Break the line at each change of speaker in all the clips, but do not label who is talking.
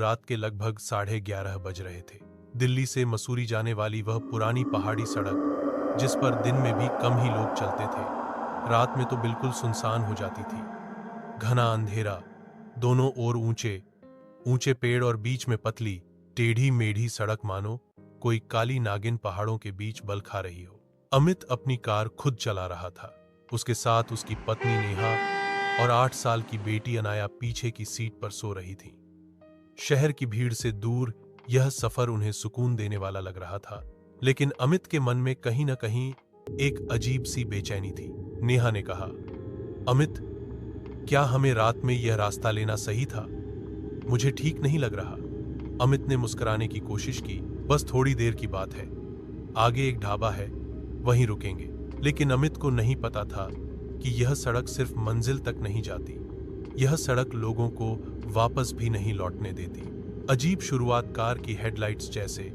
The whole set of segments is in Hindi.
रात के लगभग 11:30 बज रहे थे। दिल्ली से मसूरी जाने वाली वह पुरानी पहाड़ी सड़क, जिस पर दिन में भी कम ही लोग चलते थे, रात में तो बिल्कुल सुनसान हो जाती थी। घना अंधेरा, दोनों ओर ऊंचे ऊंचे पेड़ और बीच में पतली टेढ़ी मेढ़ी सड़क, मानो कोई काली नागिन पहाड़ों के बीच बल खा रही हो। अमित अपनी कार खुद चला रहा था। उसके साथ उसकी पत्नी नेहा और 8 साल की बेटी अनाया पीछे की सीट पर सो रही थी। शहर की भीड़ से दूर यह सफर उन्हें सुकून देने वाला लग रहा था, लेकिन अमित के मन में कहीं न कहीं एक अजीब सी बेचैनी थी। नेहा ने कहा, अमित, क्या हमें रात में यह रास्ता लेना सही था? मुझे ठीक नहीं लग रहा। अमित ने मुस्कुराने की कोशिश की। बस थोड़ी देर की बात है, आगे एक ढाबा है, वहीं रुकेंगे। लेकिन अमित को नहीं पता था कि यह सड़क सिर्फ मंजिल तक नहीं जाती, यह सड़क लोगों को वापस भी नहीं लौटने देती। अजीब शुरुआत कार की हेडलाइट्स जैसे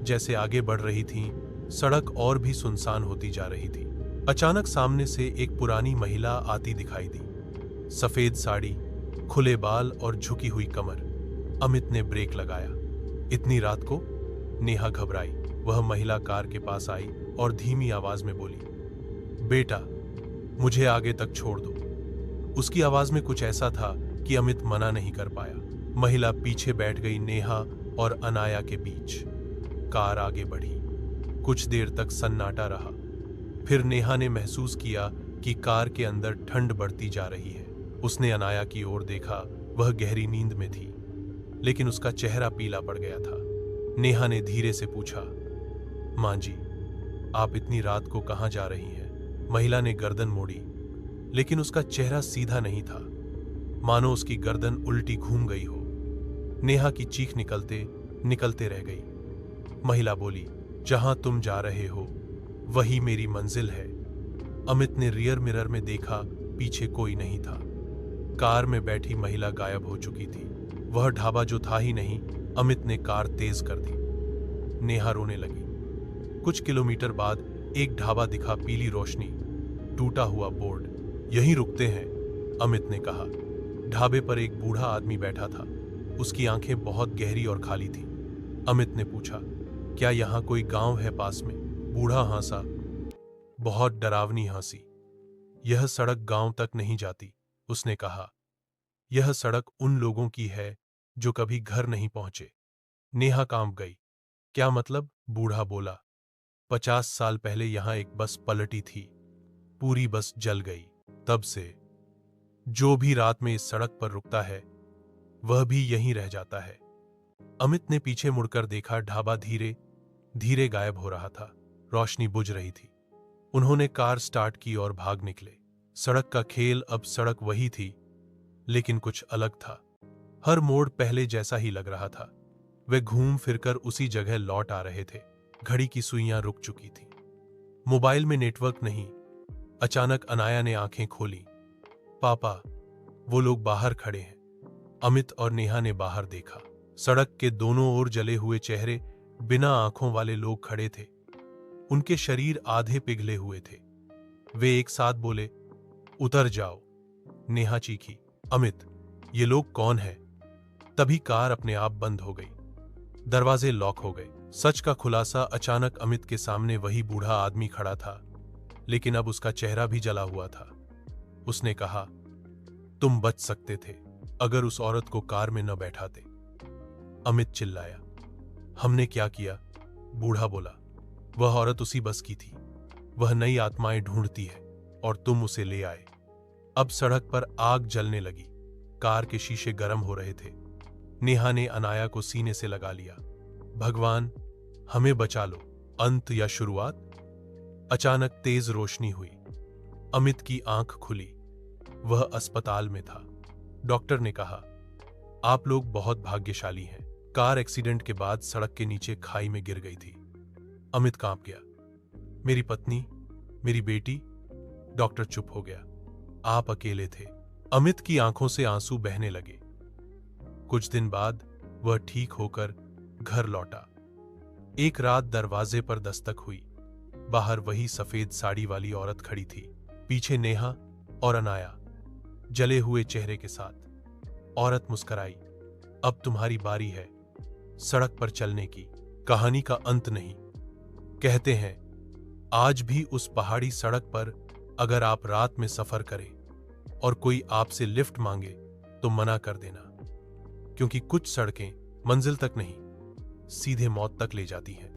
जैसे आगे बढ़ रही थीं, सड़क और भी सुनसान होती जा रही थी। अचानक सामने से एक पुरानी महिला आती दिखाई दी। सफेद साड़ी, खुले बाल और झुकी हुई कमर। अमित ने ब्रेक लगाया। इतनी रात को? नेहा घबराई। वह महिला कार के पास आई और धीमी आवाज में बोली, बेटा, मुझे आगे तक छोड़ दो। उसकी आवाज में कुछ ऐसा था कि अमित मना नहीं कर पाया। महिला पीछे बैठ गई, नेहा और अनाया के बीच। कार आगे बढ़ी। कुछ देर तक सन्नाटा रहा। फिर नेहा ने महसूस किया कि कार के अंदर ठंड बढ़ती जा रही है। उसने अनाया की ओर देखा। वह गहरी नींद में थी, लेकिन उसका चेहरा पीला पड़ गया था। नेहा ने धीरे से पूछा, मां जी, आप इतनी रात को कहां जा रही हैं? महिला ने गर्दन मोड़ी, लेकिन उसका चेहरा सीधा नहीं था, मानो उसकी गर्दन उल्टी घूम गई हो। नेहा की चीख निकलते निकलते रह गई। महिला बोली, जहां तुम जा रहे हो वही मेरी मंजिल है। अमित ने रियर मिरर में देखा, पीछे कोई नहीं था। कार में बैठी महिला गायब हो चुकी थी। वह ढाबा जो था ही नहीं। अमित ने कार तेज कर दी। नेहा रोने लगी। कुछ किलोमीटर बाद एक ढाबा दिखा, पीली रोशनी, टूटा हुआ बोर्ड। यहीं रुकते हैं, अमित ने कहा। ढाबे पर एक बूढ़ा आदमी बैठा था। उसकी आंखें बहुत गहरी और खाली थीं। अमित ने पूछा, क्या यहाँ कोई गांव है पास में? बूढ़ा हंसा, बहुत डरावनी हंसी। यह सड़क गांव तक नहीं जाती, उसने कहा। यह सड़क उन लोगों की है जो कभी घर नहीं पहुंचे। नेहा कांप गई। क्या मतलब? बूढ़ा बोला, 50 साल पहले यहां एक बस पलटी थी। पूरी बस जल गई। तब से जो भी रात में इस सड़क पर रुकता है, वह भी यहीं रह जाता है। अमित ने पीछे मुड़कर देखा। ढाबा धीरे धीरे गायब हो रहा था। रोशनी बुझ रही थी। उन्होंने कार स्टार्ट की और भाग निकले। सड़क का खेल अब सड़क वही थी, लेकिन कुछ अलग था। हर मोड़ पहले जैसा ही लग रहा था। वे घूम फिरकर उसी जगह लौट आ रहे थे। घड़ी की सुइयां रुक चुकी थी। मोबाइल में नेटवर्क नहीं। अचानक अनाया ने आंखें खोली। पापा, वो लोग बाहर खड़े हैं। अमित और नेहा ने बाहर देखा। सड़क के दोनों ओर जले हुए चेहरे, बिना आंखों वाले लोग खड़े थे। उनके शरीर आधे पिघले हुए थे। वे एक साथ बोले, उतर जाओ। नेहा चीखी, अमित, ये लोग कौन हैं? तभी कार अपने आप बंद हो गई। दरवाजे लॉक हो गए। सच का खुलासा अचानक अमित के सामने वही बूढ़ा आदमी खड़ा था, लेकिन अब उसका चेहरा भी जला हुआ था। उसने कहा, तुम बच सकते थे अगर उस औरत को कार में न बैठाते। अमित चिल्लाया, हमने क्या किया? बूढ़ा बोला, वह औरत उसी बस की थी। वह नई आत्माएं ढूंढती है और तुम उसे ले आए। अब सड़क पर आग जलने लगी। कार के शीशे गर्म हो रहे थे। नेहा ने अनाया को सीने से लगा लिया। भगवान, हमें बचा लो। अंत या शुरुआत? अचानक तेज रोशनी हुई। अमित की आंख खुली। वह अस्पताल में था। डॉक्टर ने कहा, आप लोग बहुत भाग्यशाली हैं। कार एक्सीडेंट के बाद सड़क के नीचे खाई में गिर गई थी। अमित कांप गया। मेरी पत्नी, मेरी बेटी? डॉक्टर चुप हो गया। आप अकेले थे। अमित की आंखों से आंसू बहने लगे। कुछ दिन बाद वह ठीक होकर घर लौटा। एक रात दरवाजे पर दस्तक हुई। बाहर वही सफेद साड़ी वाली औरत खड़ी थी। पीछे नेहा और अनाया, जले हुए चेहरे के साथ। औरत मुस्कुराई, अब तुम्हारी बारी है सड़क पर चलने की। कहानी का अंत नहीं। कहते हैं आज भी उस पहाड़ी सड़क पर अगर आप रात में सफर करें और कोई आपसे लिफ्ट मांगे तो मना कर देना, क्योंकि कुछ सड़कें मंजिल तक नहीं, सीधे मौत तक ले जाती हैं।